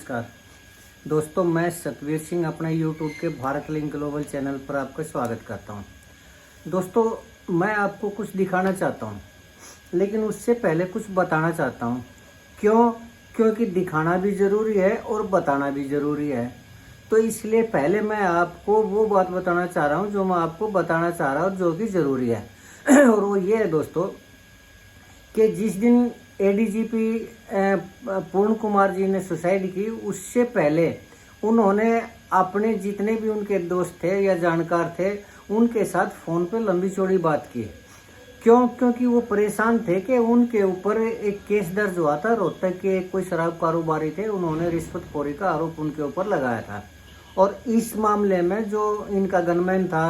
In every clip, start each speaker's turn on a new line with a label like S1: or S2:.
S1: नमस्कार दोस्तों, मैं सतवीर सिंह अपने यूट्यूब के भारत लिंक ग्लोबल चैनल पर आपका स्वागत करता हूं। दोस्तों, मैं आपको कुछ दिखाना चाहता हूं, लेकिन उससे पहले कुछ बताना चाहता हूं। क्योंकि दिखाना भी ज़रूरी है और बताना भी ज़रूरी है। तो इसलिए पहले मैं आपको वो बात बताना चाह रहा हूँ जो मैं आपको बताना चाह रहा हूँ, जो कि ज़रूरी है। और वो ये है दोस्तों कि जिस दिन एडीजीपी पूर्ण कुमार जी ने सुसाइड की, उससे पहले उन्होंने अपने जितने भी उनके दोस्त थे या जानकार थे, उनके साथ फ़ोन पे लंबी चौड़ी बात की। क्योंकि वो परेशान थे कि उनके ऊपर एक केस दर्ज हुआ था। रोहतक के कोई शराब कारोबारी थे, उन्होंने रिश्वतखोरी का आरोप उनके ऊपर लगाया था। और इस मामले में जो इनका गनमैन था,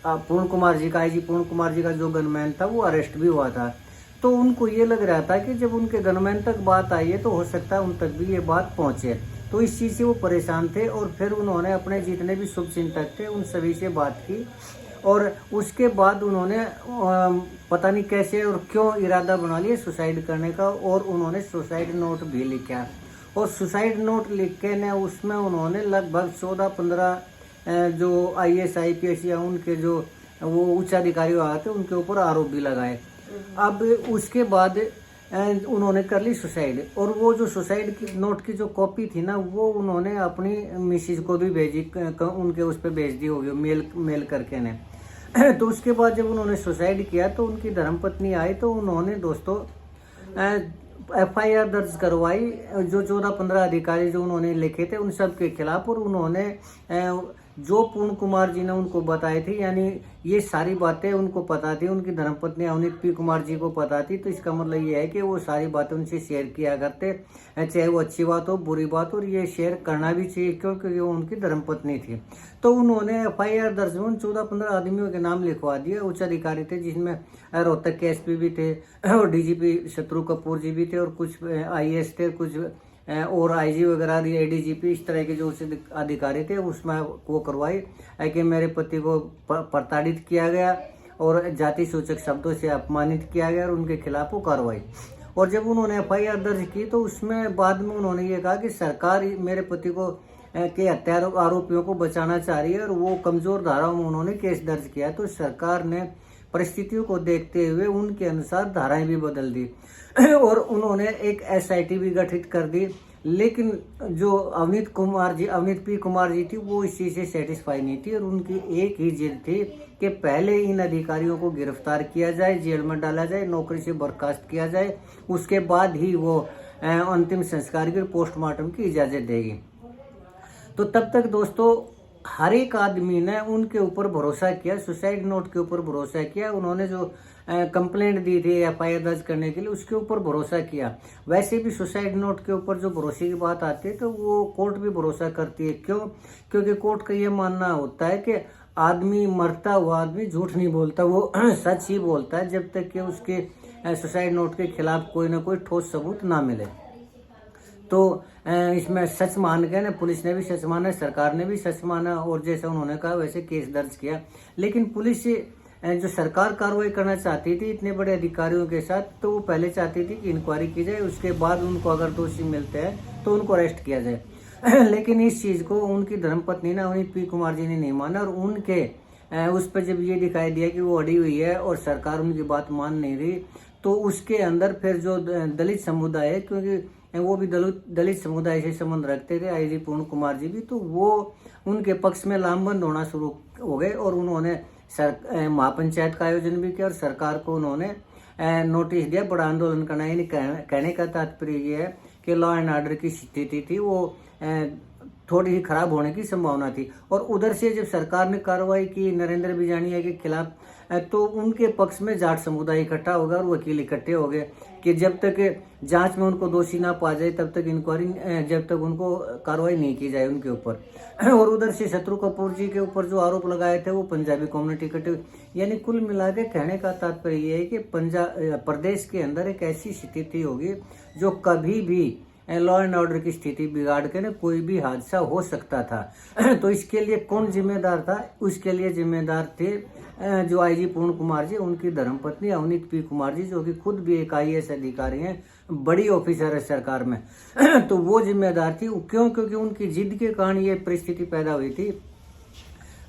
S1: पूर्ण कुमार जी का, आईजी पूर्ण कुमार जी का जो गनमैन था, वो अरेस्ट भी हुआ था। तो उनको ये लग रहा था कि जब उनके गनमैन तक बात आई है तो हो सकता है उन तक भी ये बात पहुंचे। तो इस चीज़ से वो परेशान थे और फिर उन्होंने अपने जितने भी शुभचिंतक थे उन सभी से बात की। और उसके बाद उन्होंने पता नहीं कैसे और क्यों इरादा बना लिया सुसाइड करने का, और उन्होंने सुसाइड नोट भी लिखा। और सुसाइड नोट लिख के ने उसमें उन्होंने लगभग 14-15 जो IAS IPS या उनके जो वो उच्च अधिकारी हुआ थे उनके ऊपर आरोप भी लगाए। अब उसके बाद उन्होंने कर ली सुसाइड। और वो जो सुसाइड की नोट की जो कॉपी थी ना, वो उन्होंने अपनी मिसिज को भी भेजी, उनके उस पर भेज दी होगी मेल करके ने। तो उसके बाद जब उन्होंने सुसाइड किया तो उनकी धर्मपत्नी आई, तो उन्होंने दोस्तों FIR दर्ज करवाई। जो 14-15 अधिकारी जो उन्होंने लिखे थे उन सब के खिलाफ। और उन्होंने जो पूर्ण कुमार जी ने उनको बताई थी, यानी ये सारी बातें उनको पता थी, उनकी धर्मपत्नी अवनीत पी कुमार जी को पता थी। तो इसका मतलब ये है कि वो सारी बातें उनसे शेयर किया करते, चाहे वो अच्छी बात हो बुरी बात हो, और ये शेयर करना भी चाहिए क्योंकि वो उनकी धर्मपत्नी थी। तो उन्होंने FIR दर्ज में उन 14-15 आदमियों के नाम लिखवा दिए। उच्च अधिकारी थे जिसमें रोहतक के SP भी थे और DGP शत्रु कपूर जी भी थे, और कुछ IAS थे, कुछ और IG वगैरह ADGP, इस तरह के जो अधिकारी थे। उसमें वो करवाई कि मेरे पति को प्रताड़ित किया गया और जाति सूचक शब्दों से अपमानित किया गया, और उनके खिलाफ वो कार्रवाई। और जब उन्होंने FIR दर्ज की तो उसमें बाद में उन्होंने ये कहा कि सरकार मेरे पति को के हत्या आरोपियों को बचाना चाह रही है, और वो कमजोर धाराओं में उन्होंने केस दर्ज किया। तो सरकार ने परिस्थितियों को देखते हुए उनके अनुसार धाराएं भी बदल दी और उन्होंने एक SIT भी गठित कर दी। लेकिन जो अवनीत पी कुमार जी थी, वो इस चीज़ से सेटिस्फाई नहीं थी, और उनकी एक ही जिद थी कि पहले इन अधिकारियों को गिरफ्तार किया जाए, जेल में डाला जाए, नौकरी से बर्खास्त किया जाए, उसके बाद ही वो अंतिम संस्कार की पोस्टमार्टम की इजाज़त देगी। तो तब तक दोस्तों हर एक आदमी ने उनके ऊपर भरोसा किया, सुसाइड नोट के ऊपर भरोसा किया। उन्होंने जो कंप्लेंट दी थी FIR दर्ज करने के लिए, उसके ऊपर भरोसा किया। वैसे भी सुसाइड नोट के ऊपर जो भरोसे की बात आती है तो वो कोर्ट भी भरोसा करती है। क्योंकि कोर्ट का ये मानना होता है कि आदमी, मरता हुआ आदमी झूठ नहीं बोलता, वो सच ही बोलता है जब तक कि उसके सुसाइड नोट के खिलाफ कोई ना कोई ठोस सबूत ना मिले। तो इसमें सच मान गए ना, पुलिस ने भी सच माना, सरकार ने भी सच माना, और जैसे उन्होंने कहा वैसे केस दर्ज किया। लेकिन पुलिस जो सरकार कार्रवाई करना चाहती थी इतने बड़े अधिकारियों के साथ, तो वो पहले चाहती थी कि इंक्वायरी की जाए, उसके बाद उनको अगर दोषी मिलते हैं तो उनको अरेस्ट किया जाए। लेकिन इस चीज़ को उनकी धर्मपत्नी ने, अवनीत पी कुमार जी ने नहीं माना, और उनके उस पर जब ये दिखाई दिया कि वो अड़ी हुई है और सरकार उनकी बात मान नहीं रही, तो उसके अंदर फिर जो दलित समुदाय है, क्योंकि वो भी दलित समुदाय से संबंध रखते थे IG पूर्ण कुमार जी भी, तो वो उनके पक्ष में लामबंद होना शुरू हो गए। और उन्होंने महापंचायत का आयोजन भी किया और सरकार को उन्होंने नोटिस दिया बड़ा आंदोलन करना। यानी कहने का तात्पर्य ये है कि लॉ एंड ऑर्डर की स्थिति थी वो थोड़ी ही खराब होने की संभावना थी। और उधर से जब सरकार ने कार्रवाई की नरेंद्र बिजानिया के खिलाफ, तो उनके पक्ष में जाट समुदाय इकट्ठा हो गया और वकील इकट्ठे हो गए कि जब तक जांच में उनको दोषी ना पा जाए तब तक इंक्वायरी, जब तक उनको कार्रवाई नहीं की जाए उनके ऊपर। और उधर से शत्रु कपूर जी के ऊपर जो आरोप लगाए थे वो पंजाबी कम्युनिटी इकट्ठे। यानी कुल मिला के कहने का तात्पर्य ये है कि प्रदेश के अंदर एक ऐसी स्थिति होगी जो कभी भी लॉ एंड ऑर्डर की स्थिति बिगाड़ के ना कोई भी हादसा हो सकता था। तो इसके लिए कौन जिम्मेदार था? उसके लिए जिम्मेदार थे जो आईजी पूर्ण कुमार जी, उनकी धर्मपत्नी अवनीत पी कुमार जी, जो कि खुद भी एक IAS अधिकारी हैं, बड़ी ऑफिसर है सरकार में। तो वो जिम्मेदार थी। क्यों? क्योंकि उनकी जिद के कारण ये परिस्थिति पैदा हुई थी,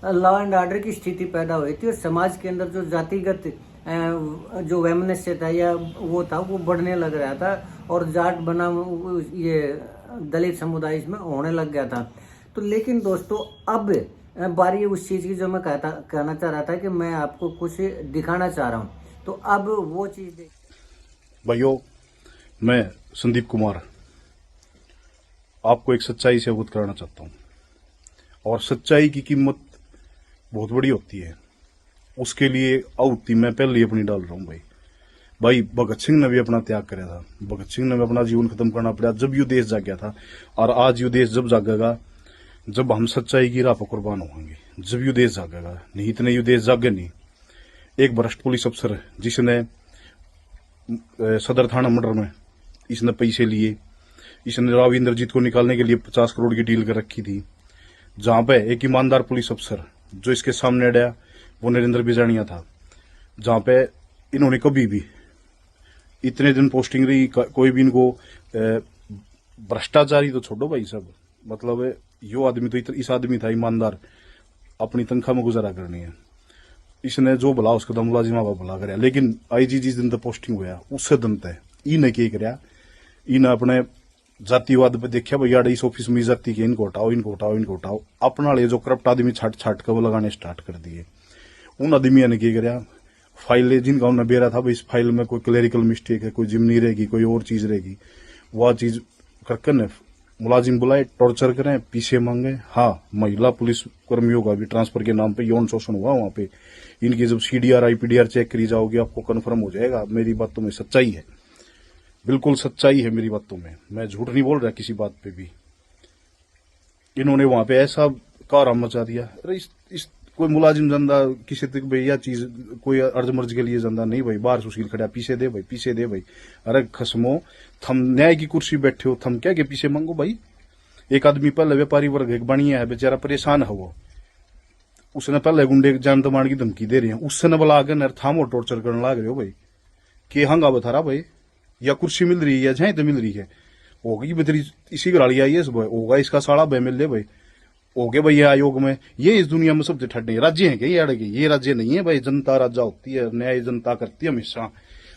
S1: लॉ एंड ऑर्डर की स्थिति पैदा हुई थी, और समाज के अंदर जो जातिगत जो वैमनस्य था या वो था, वो बढ़ने लग रहा था, और जाट बना ये दलित समुदाय इसमें होने लग गया था। तो लेकिन दोस्तों अब बारी उस चीज़ की जो मैं कहना चाह रहा था कि मैं आपको कुछ दिखाना चाह रहा हूँ। तो अब वो चीज़ देख
S2: भाइयों, मैं संदीप कुमार आपको एक सच्चाई से अवगत कराना चाहता हूँ। और सच्चाई की कीमत बहुत बड़ी होती है, उसके लिए आहुति मैं पहले ही अपनी डाल रहा हूँ। भाई भगत सिंह ने भी अपना त्याग कराया था, भगत सिंह ने भी अपना जीवन खत्म करना पड़ा जब ये देश जाग गया था। और आज ये देश जब जागेगा जब हम सच्चाई की राह पर कुर्बान होंगे, जब ये देश जागेगा, नहीं इतने ये देश जागे नहीं। एक भ्रष्ट पुलिस अफसर जिसने सदर थाना मर्डर में इसने पैसे लिए, इसने राव इंद्रजीत को निकालने के लिए 50 करोड़ की डील कर रखी थी। जहां पे एक ईमानदार पुलिस अफसर जो इसके सामने अड़ा वो नरेंद्र बिजानिया था, जहां पे इन्होंने कभी भी इतने दिन पोस्टिंग रही, कोई भी इनको भ्रष्टाचारी तो छोड़ो भाई सब, मतलब यो आदमी तो इस आदमी था ईमानदार, अपनी तनख्वाह में गुजारा करनी है। इसने जो भला उसका दम मुलाजिमा भला कराया। लेकिन IG जिस दिन तक पोस्टिंग हुआ उससे दिन तक इन्हें क्या कराया, इन्हें अपने जातिवाद पे देखा भाई यार इस ऑफिस में जाति के इनको हटाओ, इनको हटाओ, इनको हटाओ। अपना ले जो करप्ट आदमी छाट छाट कर वो लगाने स्टार्ट कर दिए। उन आदमियों ने क्या कराया, फाइलें जिनका उन्हें बेरा था भाई इस फाइल में कोई क्लेरिकल मिस्टेक है, कोई जिमनी रहेगी, कोई और चीज रहेगी, वह चीज करके न मुलाजिम बुलाए, टॉर्चर करें, पीछे मांगे। हाँ, महिला पुलिस कर्मियों का भी ट्रांसफर के नाम पे यौन शोषण हुआ वहां पे। इनकी जब CDR IPDR चेक करी जाओगी आपको कन्फर्म हो जाएगा। मेरी बातों में सच्चाई है, बिल्कुल सच्चाई है मेरी बातों में, मैं झूठ नहीं बोल रहा किसी बात पे भी। इन्होंने वहां पे ऐसा कारम मचा दिया। अरे इस कोई मुलाजिम जंदा किसी तक भाई यह चीज कोई अर्ज मर्ज के लिए जंदा नहीं भाई, बाहर सुशील खड़ा पीछे दे भाई, पीछे दे भाई। अरे खसमो, थम न्याय की कुर्सी बैठे हो, थम क्या के पीछे मांगो भाई। एक आदमी पहले व्यापारी वर्ग एक बनिया है, बेचारा परेशान है वो, उसने पहले गुंडे जान दमाण की धमकी दे रही है, उससे न बुला के थामो टॉर्चर करने लग रहे हो भाई। के हंगा बता रहा भाई, या कुर्सी मिल रही है या जहां तो मिल रही है, होगी बेतरी इसी गाड़ी आई है होगा इसका साड़ा बह मिल ले भाई, हो गए भाई ये आयोग में। ये इस दुनिया में सबसे ठंडे राज्य है क्या ये अड़े? ये राज्य नहीं है भाई, जनता राजा होती है, न्याय जनता करती है हमेशा।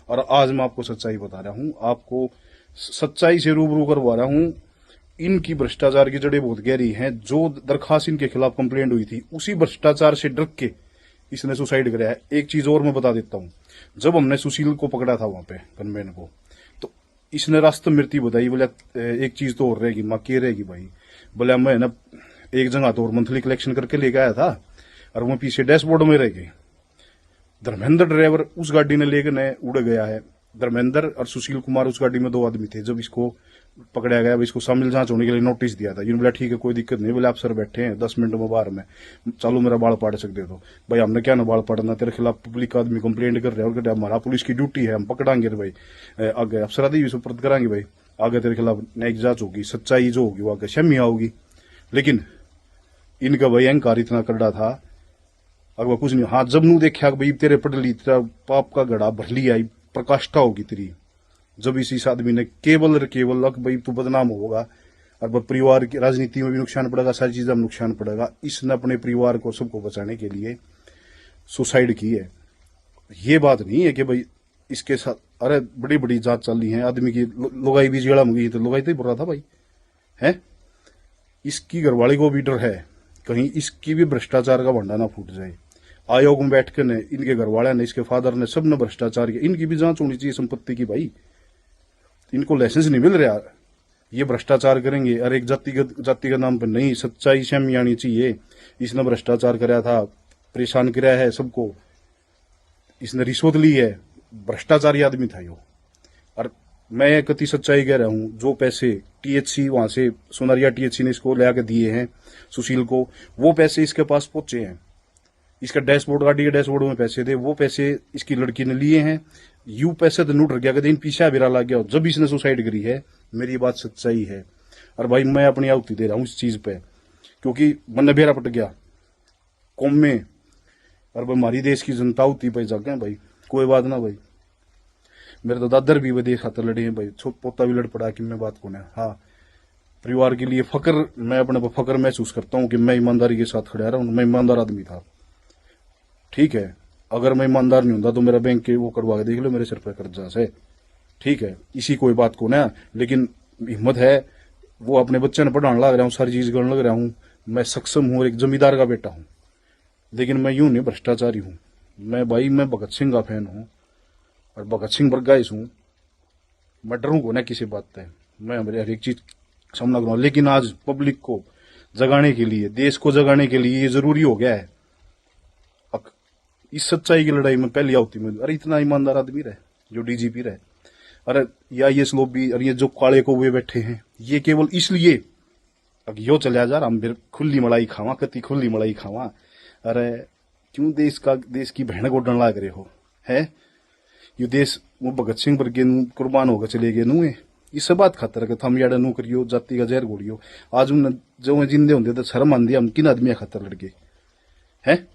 S2: और आज मैं आपको सच्चाई बता रहा हूं, आपको सच्चाई से रूबरू करवा रहा हूं। इनकी भ्रष्टाचार की जड़ें बहुत गहरी हैं। जो दरखास्त इनके खिलाफ कंप्लेंट हुई थी उसी भ्रष्टाचार से डर के इसने सुसाइड कराया। एक चीज और मैं बता देता हूं, जब हमने सुशील को पकड़ा था वहां पे गनमैन को, तो इसने रास्ता मृत्यु बताई। बोले एक चीज तो और रहेगी, मां के रहेगी भाई। बोले मैं ना एक जगह तो और मंथली कलेक्शन करके लेके आया था, और वो पीछे डैशबोर्ड में रह गए। धर्मेंद्र ड्राइवर उस गाड़ी ने लेकर उड़ गया है। धर्मेंद्र और सुशील कुमार उस गाड़ी में 2 आदमी थे। जब इसको पकड़ा गया, इसको शामिल जांच होने के लिए नोटिस दिया था। बोला ठीक है कोई दिक्कत नहीं, बोले आप सर बैठे हैं 10 मिनट में बाहर में, चलो मेरा बाल पाड़ सकते तो। भाई हमने क्या ना बाल पाड़ना, तेरे खिलाफ पब्लिक आदमी कंप्लेंट कर रहे हैं, और हमारा पुलिस की ड्यूटी है, हम पकड़ांगे भाई, आगे अफसरादी भी सुपुर्द करांगे भाई, आगे तेरे खिलाफ न्यायिक जांच होगी, सच्चाई जो होगी वो आगे शमी आओगी। लेकिन इनका भाई अहंकार इतना करड़ा था, अगर कुछ नहीं। हाँ, जब नू देखा भाई तेरे पटली तेरा पाप का घड़ा भर लिया, प्रकाष्ठा होगी तेरी, जब इस आदमी ने केवल लग भाई तू बदनाम होगा, और परिवार की राजनीति में भी नुकसान पड़ेगा, सारी चीजों में नुकसान पड़ेगा। इसने अपने परिवार को सबको बचाने के लिए सुसाइड की है। ये बात नहीं है कि भाई इसके साथ अरे बड़ी बड़ी जांच चल रही है, आदमी की लुगाई भी जेड़ा मुगी तो लुगाई तो ही बोल रहा था भाई है। इसकी घरवाली को भी डर है कहीं इसकी भी भ्रष्टाचार का भंडा ना फूट जाए। आयोग में बैठ के ने इनके घरवाले ने, इसके फादर ने, सब ने भ्रष्टाचार किया। इनकी भी जांच होनी चाहिए संपत्ति की भाई। इनको लाइसेंस नहीं मिल रहा, ये भ्रष्टाचार करेंगे। और एक जाति के नाम पर नहीं, सच्चाई सामने आनी चाहिए। इसने भ्रष्टाचार कराया था, परेशान कराया है सबको, इसने रिश्वत ली है, भ्रष्टाचारी आदमी था यो। और मैं कति सच्चाई कह रहा हूं, जो पैसे THC वहां से सोनारिया THC ने इसको ले आके दिए हैं सुशील को, वो पैसे इसके पास पहुंचे हैं। इसका डैशबोर्ड, गाड़ी के डैशबोर्ड में पैसे थे, वो पैसे इसकी लड़की ने लिए हैं। यू पैसे तो नूट रह गया, कभी पीछा बिरा लग गया जब इसने सुसाइड करी है। मेरी बात सच्चाई है। और भाई मैं अपनी आहुति दे रहा हूँ इस चीज पे, क्योंकि मन बेरा पट गया कौम में, और भाई हमारी देश की जनता आहुति पे जागे भाई। कोई बात ना भाई, मेरे तो दादर भी वे देश खातर लड़े हैं भाई, पोता भी लड़ पड़ा कि मैं बात कौन है। हाँ, परिवार के लिए फक्र, मैं अपने पर फक्र महसूस करता हूँ कि मैं ईमानदारी के साथ खड़ा रहा हूँ। मैं ईमानदार आदमी था, ठीक है। अगर मैं ईमानदार नहीं होता तो मेरा बैंक के वो करवा के देख लो, मेरे सिर पर कर्जा से, ठीक है। इसी कोई बात को ना, लेकिन हिम्मत है, वो अपने बच्चे ने पढ़ाने लग रहा हूँ, सारी चीज करने लग रहा हूँ, मैं सक्षम हूँ और एक जमींदार का बेटा हूँ। लेकिन मैं यूं नहीं भ्रष्टाचारी हूँ। मैं भाई, मैं भगत सिंह का फैन हूँ और भगत सिंह बरगाइस हूँ। मैं डरूंगा ना किसी बात पे, मैं हमारे हर एक चीज सामना करूंगा। लेकिन आज पब्लिक को जगाने के लिए, देश को जगाने के लिए ये जरूरी हो गया है। इस सच्चाई की लड़ाई में पहली आहुति में, अरे इतना ईमानदार आदमी रहे जो डीजीपी रहे, अरे या ये लोबी और ये जो काले को हुए बैठे हैं, ये केवल इसलिए अब यो चला जा रहा, हम फिर खुली मलाई खावा, कति खुली मलाई खावा। अरे क्यों देश की बहन को डन लाग रहे हो है? ये देश वो भगत सिंह वर्गे कुर्बान होकर चले गए नू, इस बात खातर के थम याडा नू करियो, जाति का जहर घोड़ियो। आज उन जो जिंदे होंगे तो शर्म आंदी, हम किन आदमी खातर लड़ गए हैं?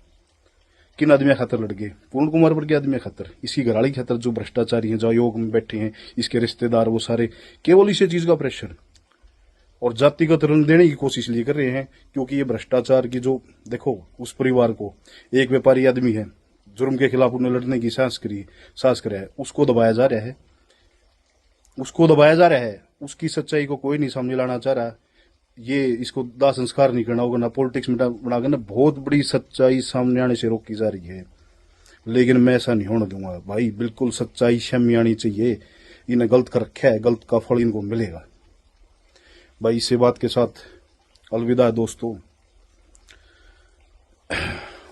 S2: किन आदमी खातर लड़ गए? पूर्ण कुमार वर्गे आदमी खातर, इसकी घराली खातर, जो भ्रष्टाचारी हैं, जो आयोग में बैठे हैं, इसके रिश्तेदार, वो सारे केवल इसी चीज का प्रेशर और जातिगत रंग देने की कोशिश लिए कर रहे हैं। क्योंकि ये भ्रष्टाचार की जो, देखो उस परिवार को, एक व्यापारी आदमी है, जुर्म के खिलाफ उन्हें लड़ने की साहस करा है, उसको दबाया जा रहा है, उसको दबाया जा रहा है। उसकी सच्चाई को कोई नहीं सामने लाना चाह रहा। ये इसको दाह संस्कार नहीं करना होगा, ना पॉलिटिक्स में बनाकर ना बहुत बड़ी सच्चाई सामने आने से रोकी जा रही है। लेकिन मैं ऐसा नहीं होने दूंगा भाई, बिल्कुल सच्चाई सामने आनी चाहिए। इन्हें गलत कर रखा है, गलत का फल इनको मिलेगा भाई। इसी बात के साथ अलविदा दोस्तों,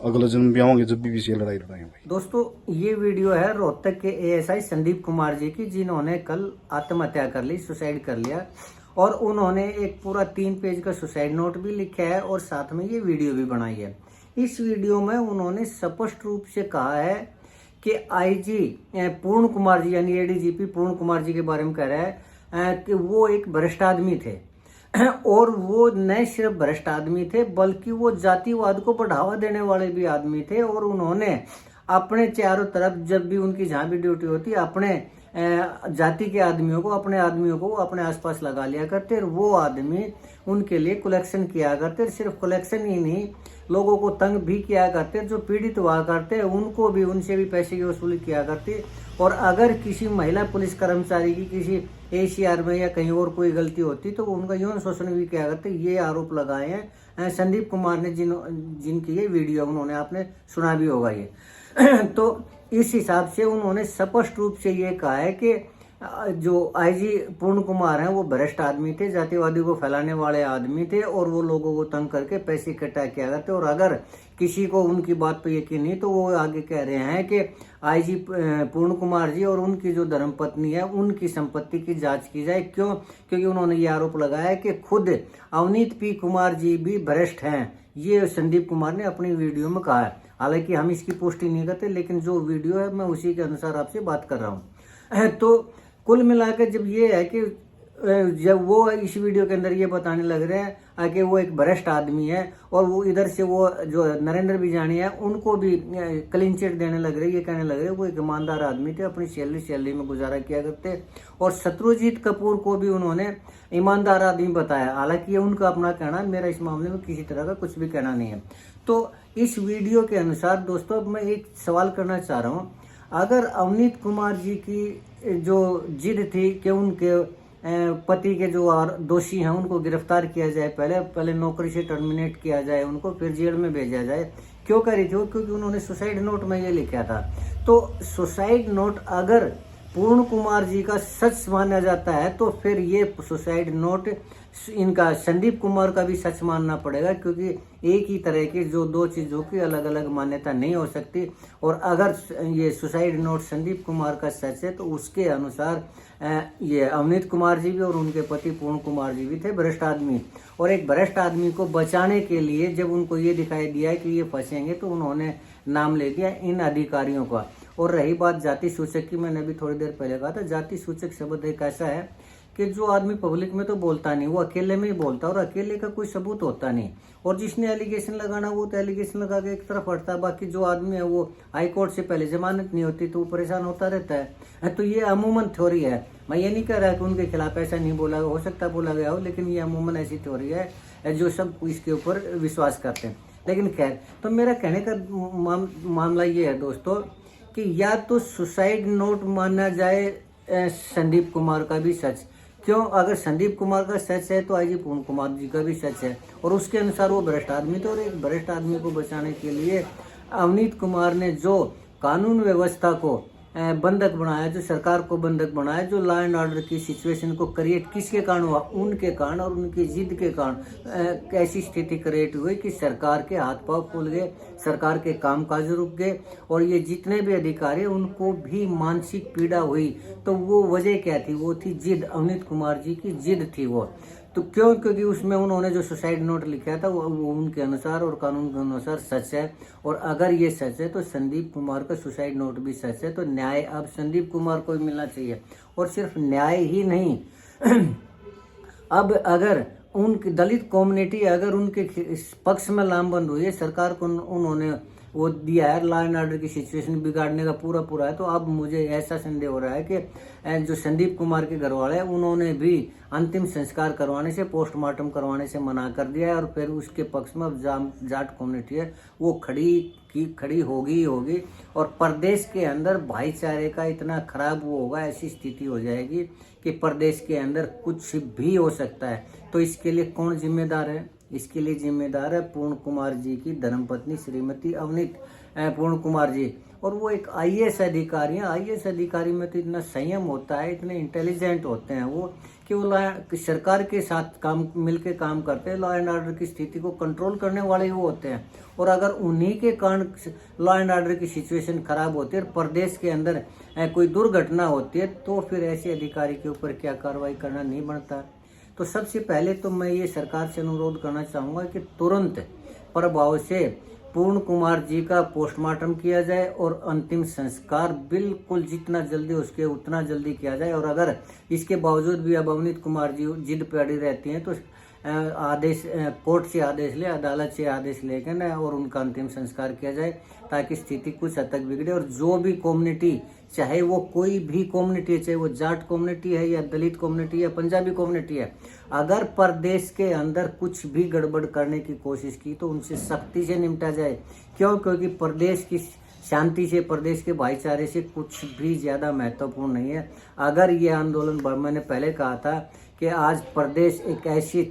S2: अगला जन्म भी आवांगे जब भी ये लड़ाई लड़ाएंगे भाई।
S1: दोस्तों ये वीडियो है रोहतक के एएसआई संदीप कुमार जी की, जिन्होंने कल आत्महत्या कर ली, सुसाइड कर लिया। और उन्होंने एक पूरा 3 पेज का सुसाइड नोट भी लिखा है और साथ में ये वीडियो भी बनाई है। इस वीडियो में उन्होंने स्पष्ट रूप से कहा है कि आईजी पूर्ण कुमार जी यानी एडीजीपी पूर्ण कुमार जी के बारे में कह रहा है कि वो एक भ्रष्ट आदमी थे और वो न सिर्फ भ्रष्ट आदमी थे बल्कि वो जातिवाद को बढ़ावा देने वाले भी आदमी थे। और उन्होंने अपने चारों तरफ, जब भी उनकी जहां भी ड्यूटी होती, अपने जाति के आदमियों को, अपने आदमियों को अपने आसपास लगा लिया करते और वो आदमी उनके लिए कलेक्शन किया करते। सिर्फ कलेक्शन ही नहीं, लोगों को तंग भी किया करते, जो पीड़ित हुआ करते उनको भी, उनसे भी पैसे की वसूली किया करते। और अगर किसी महिला पुलिस कर्मचारी की किसी एसीआर में या कहीं और कोई गलती होती तो उनका यौन शोषण भी किया करते। ये आरोप लगाए हैं संदीप कुमार ने, जिनकी ये वीडियो उन्होंने, आपने सुना भी होगा ये। तो इस हिसाब से उन्होंने स्पष्ट रूप से ये कहा है कि जो आईजी पूर्ण कुमार हैं वो भ्रष्ट आदमी थे, जातिवादी को फैलाने वाले आदमी थे और वो लोगों को तंग करके पैसे इकट्ठा किया करते। और अगर किसी को उनकी बात पे यकीन नहीं तो वो आगे कह रहे हैं कि आईजी पूर्ण कुमार जी और उनकी जो धर्मपत्नी है उनकी संपत्ति की जांच की जाए। क्यों? क्योंकि उन्होंने ये आरोप लगाया कि खुद अवनीत पी कुमार जी भी भ्रष्ट हैं। ये संदीप कुमार ने अपनी वीडियो में कहा है। हालांकि हम इसकी पुष्टि नहीं करते, लेकिन जो वीडियो है मैं उसी के अनुसार आपसे बात कर रहा हूँ। तो कुल मिलाकर जब ये है कि जब वो इस वीडियो के अंदर ये बताने लग रहे हैं कि वो एक भ्रष्ट आदमी है और वो इधर से वो जो नरेंद्र बिजानी है उनको भी क्लीन चिट देने लग रहे, ये कहने लग रहे वो एक ईमानदार आदमी थे, अपनी सैलरी में गुजारा किया करते। और शत्रुजीत कपूर को भी उन्होंने ईमानदार आदमी बताया। हालांकि ये उनका अपना कहना, मेरा इस मामले में किसी तरह का कुछ भी कहना नहीं है। तो इस वीडियो के अनुसार दोस्तों मैं एक सवाल करना चाह रहा हूँ, अगर अवनीत कुमार जी की जो जिद थी कि उनके पति के जो दोषी हैं उनको गिरफ्तार किया जाए, पहले नौकरी से टर्मिनेट किया जाए, उनको फिर जेल में भेजा जाए, क्यों करी थी वो? क्योंकि उन्होंने सुसाइड नोट में ये लिखा था। तो सुसाइड नोट अगर पूर्ण कुमार जी का सच माना जाता है तो फिर ये सुसाइड नोट इनका संदीप कुमार का भी सच मानना पड़ेगा, क्योंकि एक ही तरह की जो दो चीज़ों की अलग अलग मान्यता नहीं हो सकती। और अगर ये सुसाइड नोट संदीप कुमार का सच है तो उसके अनुसार ये अवनीत कुमार जी भी और उनके पति पूर्ण कुमार जी भी थे भ्रष्ट आदमी, और एक भ्रष्ट आदमी को बचाने के लिए जब उनको ये दिखाई दिया कि ये फंसेंगे तो उन्होंने नाम ले दिया इन अधिकारियों का। और रही बात जाति सूचक की, मैंने अभी थोड़ी देर पहले कहा था, जाति सूचक शब्द एक ऐसा है कि जो आदमी पब्लिक में तो बोलता नहीं, वो अकेले में ही बोलता और अकेले का कोई सबूत होता नहीं। और जिसने एलिगेशन लगाना वो तो एलिगेशन लगा के एक तरफ हटता है, बाकी जो आदमी है वो हाई कोर्ट से पहले जमानत नहीं होती तो वो परेशान होता रहता है। तो ये अमूमन थ्योरी है, मैं ये नहीं कह रहा कि उनके खिलाफ ऐसा नहीं बोला, हो सकता बोला गया हो, लेकिन ये अमूमन ऐसी थ्योरी है जो सब इसके ऊपर विश्वास करते हैं। लेकिन खैर, तो मेरा कहने का मामला ये है दोस्तों कि या तो सुसाइड नोट माना जाए संदीप कुमार का भी सच, क्यों, अगर संदीप कुमार का सच है तो आईजी पूर्ण कुमार जी का भी सच है, और उसके अनुसार वो भ्रष्ट आदमी थे। और एक भ्रष्ट आदमी को बचाने के लिए अवनीत कुमार ने जो कानून व्यवस्था को बंधक बनाया, जो सरकार को बंधक बनाया, जो लॉ एंड ऑर्डर की सिचुएशन को क्रिएट किसके कारण हुआ, उनके कारण और उनकी जिद के कारण ऐसी स्थिति क्रिएट हुई कि सरकार के हाथ पांव फूल गए, सरकार के कामकाज रुक गए, और ये जितने भी अधिकारी उनको भी मानसिक पीड़ा हुई। तो वो वजह क्या थी, वो थी जिद, अवनीत कुमार जी की जिद थी वो। तो क्यों, क्योंकि उसमें उन्होंने जो सुसाइड नोट लिखा था वो उनके अनुसार और कानून के अनुसार सच है। और अगर ये सच है तो संदीप कुमार का सुसाइड नोट भी सच है, तो न्याय अब संदीप कुमार को भी मिलना चाहिए। और सिर्फ न्याय ही नहीं अब अगर उनकी दलित कम्युनिटी अगर उनके पक्ष में लामबंद हुई है, सरकार को उन्होंने वो दिया है लॉ एंड ऑर्डर की सिचुएशन बिगाड़ने का पूरा है, तो अब मुझे ऐसा संदेह हो रहा है कि जो संदीप कुमार के घर वाले हैं उन्होंने भी अंतिम संस्कार करवाने से, पोस्टमार्टम करवाने से मना कर दिया है। और फिर उसके पक्ष में अब जाट कम्युनिटी है वो खड़ी होगी। और प्रदेश के अंदर भाईचारे का इतना खराब वो होगा, ऐसी स्थिति हो जाएगी कि प्रदेश के अंदर कुछ भी हो सकता है। तो इसके लिए कौन जिम्मेदार है? इसके लिए जिम्मेदार है पूर्ण कुमार जी की धर्मपत्नी श्रीमती अवनीत पूर्ण कुमार जी। और वो एक आईएएस अधिकारी है। आईएएस अधिकारी में तो इतना संयम होता है, इतने इंटेलिजेंट होते हैं वो कि वो सरकार के साथ मिलके काम करते हैं, लॉ एंड ऑर्डर की स्थिति को कंट्रोल करने वाले वो होते हैं। और अगर उन्हीं के कारण लॉ एंड ऑर्डर की सिचुएशन खराब होती है और प्रदेश के अंदर कोई दुर्घटना होती है तो फिर ऐसे अधिकारी के ऊपर क्या कार्रवाई करना नहीं बनता। तो सबसे पहले तो मैं ये सरकार से अनुरोध करना चाहूँगा कि तुरंत प्रभाव से पूर्ण कुमार जी का पोस्टमार्टम किया जाए और अंतिम संस्कार बिल्कुल जितना जल्दी उसके उतना जल्दी किया जाए। और अगर इसके बावजूद भी अब अवनीत कुमार जी जिद पे अड़ी रहती हैं तो आदेश कोर्ट से आदेश ले, अदालत से आदेश लेकर ना और उनका अंतिम संस्कार किया जाए, ताकि स्थिति कुछ हद तक बिगड़े। और जो भी कम्युनिटी, चाहे वो कोई भी कम्युनिटी है, चाहे वो जाट कम्युनिटी है या दलित कम्युनिटी या पंजाबी कम्युनिटी है, अगर प्रदेश के अंदर कुछ भी गड़बड़ करने की कोशिश की तो उनसे सख्ती से निपटा जाए। क्यों? क्योंकि प्रदेश की शांति से, प्रदेश के भाईचारे से कुछ भी ज़्यादा महत्वपूर्ण नहीं है। अगर ये आंदोलन, मैंने पहले कहा था कि आज प्रदेश एक ऐसी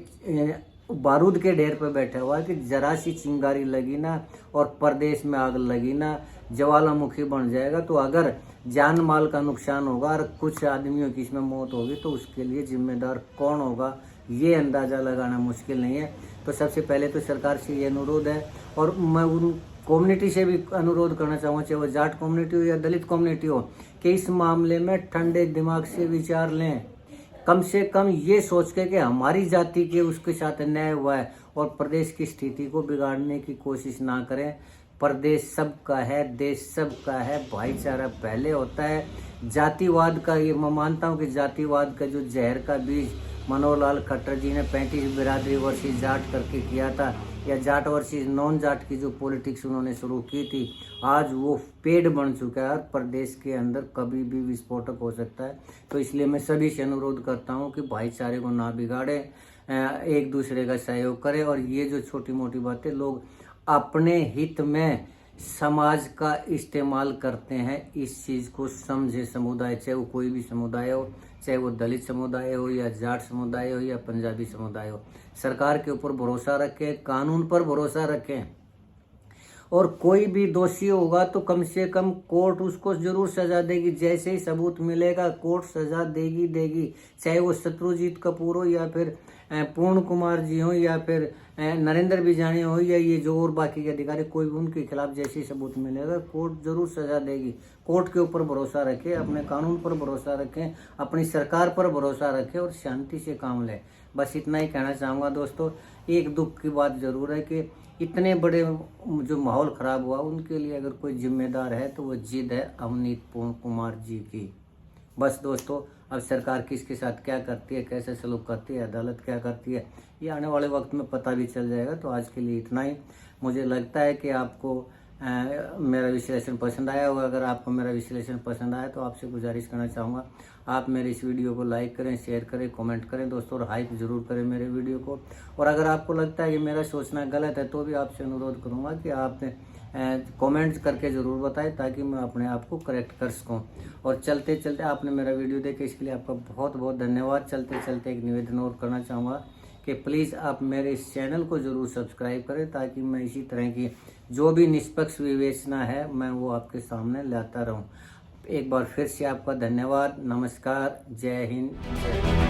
S1: बारूद के ढेर पर बैठा हुआ है कि जरा सी चिंगारी लगी ना और प्रदेश में आग लगी ना, ज्वालामुखी बन जाएगा। तो अगर जान माल का नुकसान होगा और कुछ आदमियों की इसमें मौत होगी तो उसके लिए जिम्मेदार कौन होगा, ये अंदाज़ा लगाना मुश्किल नहीं है। तो सबसे पहले तो सरकार से ये अनुरोध है, और मैं उन कम्युनिटी से भी अनुरोध करना चाहूँगा, चाहे वो जाट कम्युनिटी हो या दलित कम्युनिटी हो, कि इस मामले में ठंडे दिमाग से विचार लें। कम से कम ये सोच के कि हमारी जाति के उसके साथ अन्याय हुआ है और प्रदेश की स्थिति को बिगाड़ने की कोशिश ना करें। प्रदेश सबका है, देश सबका है, भाईचारा पहले होता है। जातिवाद का, ये मैं मानता हूँ कि जातिवाद का जो जहर का बीज मनोहर लाल खट्टर जी ने 35 बिरादरी वर्सेस जाट करके किया था, या जाट वर्सेस नॉन जाट की जो पॉलिटिक्स उन्होंने शुरू की थी, आज वो पेड़ बन चुका है और प्रदेश के अंदर कभी भी विस्फोटक हो सकता है। तो इसलिए मैं सभी से अनुरोध करता हूँ कि भाईचारे को ना बिगाड़े, एक दूसरे का सहयोग करें। और ये जो छोटी मोटी बातें लोग अपने हित में समाज का इस्तेमाल करते हैं, इस चीज़ को समझे समुदाय, चाहे वो कोई भी समुदाय हो, चाहे वो दलित समुदाय हो या जाट समुदाय हो या पंजाबी समुदाय हो। सरकार के ऊपर भरोसा रखें, कानून पर भरोसा रखें और कोई भी दोषी होगा तो कम से कम कोर्ट उसको जरूर सजा देगी। जैसे ही सबूत मिलेगा कोर्ट सजा देगी, चाहे वो शत्रुजीत कपूर हो या फिर पूर्ण कुमार जी हो या फिर नरेंद्र बिजानी हो या ये जो और बाकी के अधिकारी, कोई भी उनके खिलाफ जैसे ही सबूत मिलेगा कोर्ट जरूर सजा देगी। कोर्ट के ऊपर भरोसा रखें, अपने कानून पर भरोसा रखें, अपनी सरकार पर भरोसा रखें और शांति से काम लें। बस इतना ही कहना चाहूँगा दोस्तों। एक दुख की बात जरूर है कि इतने बड़े जो माहौल खराब हुआ उनके लिए अगर कोई जिम्मेदार है तो वो जिद है अवनीत पूर्ण कुमार जी की। बस दोस्तों, अब सरकार किसके साथ क्या करती है, कैसे सलूक करती है, अदालत क्या करती है, ये आने वाले वक्त में पता भी चल जाएगा। तो आज के लिए इतना ही। मुझे लगता है कि आपको मेरा विश्लेषण पसंद आया होगा। अगर आपको मेरा विश्लेषण पसंद आया तो आपसे गुजारिश करना चाहूँगा आप मेरे इस वीडियो को लाइक करें, शेयर करें, कमेंट करें दोस्तों, और हाइप जरूर करें मेरे वीडियो को। और अगर आपको लगता है कि मेरा सोचना गलत है तो भी आपसे अनुरोध करूँगा कि आप कमेंट्स करके ज़रूर बताएं ताकि मैं अपने आप को करेक्ट कर सकूं। और चलते चलते आपने मेरा वीडियो देखा इसके लिए आपका बहुत बहुत धन्यवाद। चलते चलते एक निवेदन और करना चाहूँगा कि प्लीज़ आप मेरे इस चैनल को ज़रूर सब्सक्राइब करें ताकि मैं इसी तरह की जो भी निष्पक्ष विवेचना है मैं वो आपके सामने लाता रहूँ। एक बार फिर से आपका धन्यवाद। नमस्कार, जय हिंद, जय भारत।